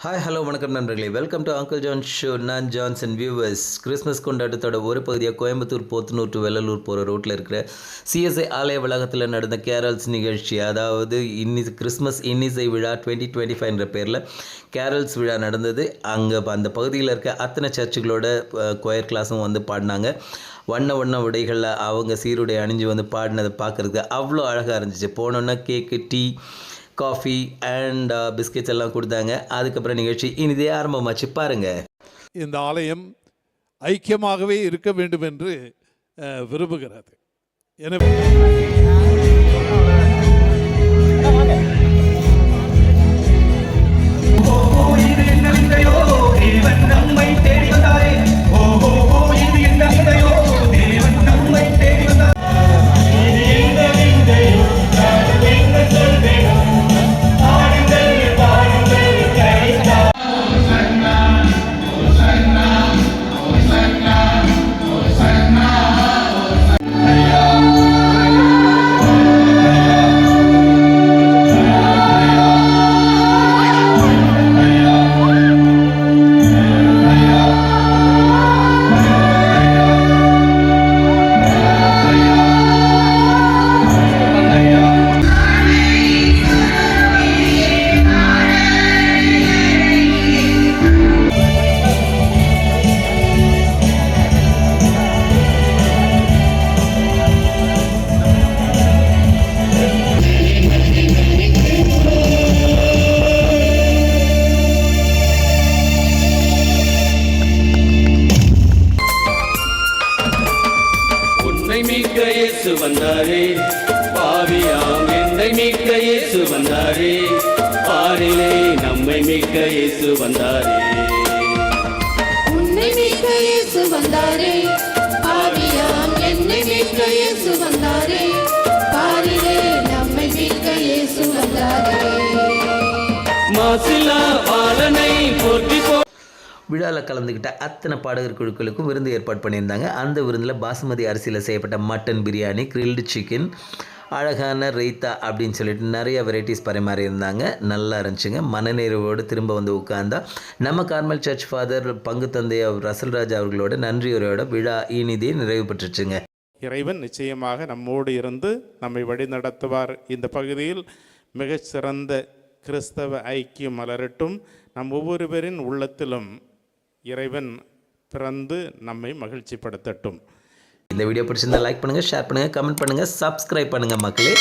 Hi hello வணக்கம் நண்பர்களே, welcome to uncle John show. நான் ஜான்சன். வியூவர்ஸ், கிறிஸ்மஸ் கொண்டாட்டத்தோட ஒரு பகுதியாக கோயம்புத்தூர், போத்தனூர் டு வெள்ளலூர் போகிற ரோட்டில் இருக்கிற சிஎஸ்ஐ ஆலய வளாகத்தில் நடந்த கேரல்ஸ் நிகழ்ச்சி, அதாவது கிறிஸ்மஸ் இன்னிசை விழா 2025 பேரில் கேரல்ஸ் விழா நடந்தது. அங்கே அந்த பகுதியில் இருக்க அத்தனை சர்ச்சுகளோட கொயர் கிளாஸும் வந்து பாடினாங்க. வண்ண உடைகளில் அவங்க சீருடை அணிஞ்சு வந்து பாடினதை பார்க்குறதுக்கு அவ்வளோ அழகாக இருந்துச்சு. போனோன்னா கேக்கு, டீ, காஃபி அண்ட் பிஸ்கெட்ஸ் எல்லாம் கொடுத்தாங்க. அதுக்கப்புறம் நிகழ்ச்சி இனிதே ஆரம்பமாச்சு. பாருங்க. இந்த ஆலயம் ஐக்கியமாகவே இருக்க வேண்டும் என்று விரும்புகிறது. எனவே மீட்க இயேசு வந்தாரே, பாவியாம் என்னை மீட்க இயேசு வந்தாரே, பாரிலே நம்மை மீட்க இயேசு வந்தாரே. உன்னை மீட்க இயேசு வந்தாரே, பாவியாம் என்னை மீட்க இயேசு வந்தாரே, பாரிலே நம்மை மீட்க இயேசு வந்தாரே. மாசிலா பாலனை போற்றி விழாவில் கலந்துக்கிட்ட அத்தனை பாடகர் குழுக்களுக்கும் விருந்து ஏற்பாடு பண்ணியிருந்தாங்க. அந்த விருந்தில் பாசுமதி அரிசியில் செய்யப்பட்ட மட்டன் பிரியாணி, கிரில்டு சிக்கன், அழகான ரைத்தா அப்படின்னு சொல்லிட்டு நிறைய வெரைட்டிஸ் பரிமாறியிருந்தாங்க. நல்லா இருந்துச்சுங்க. மனநிறைவோடு திரும்ப வந்து உட்கார்ந்தா நம்ம கார்மல் சர்ச் ஃபாதர் பங்கு தந்தை ரசல்ராஜ் அவர்களோட நன்றியுரையோட விழா இனிதே நிறைவு பெற்றுச்சுங்க. இறைவன் நிச்சயமாக நம்மோடு இருந்து நம்மை வழி நடத்துவார். இந்த பகுதியில் மிகச்சிறந்த கிறிஸ்தவ ஐக்கியம் மலரட்டும். நம் ஒவ்வொருவரின் உள்ளத்திலும் இறைவன் பிறந்து நம்மை மகிழ்ச்சிப்படுத்தட்டும். இந்த வீடியோ பிடிச்சிருந்தா லைக் பண்ணுங்கள், ஷேர் பண்ணுங்கள், கமெண்ட் பண்ணுங்கள், சப்ஸ்கிரைப் பண்ணுங்கள் மக்களே.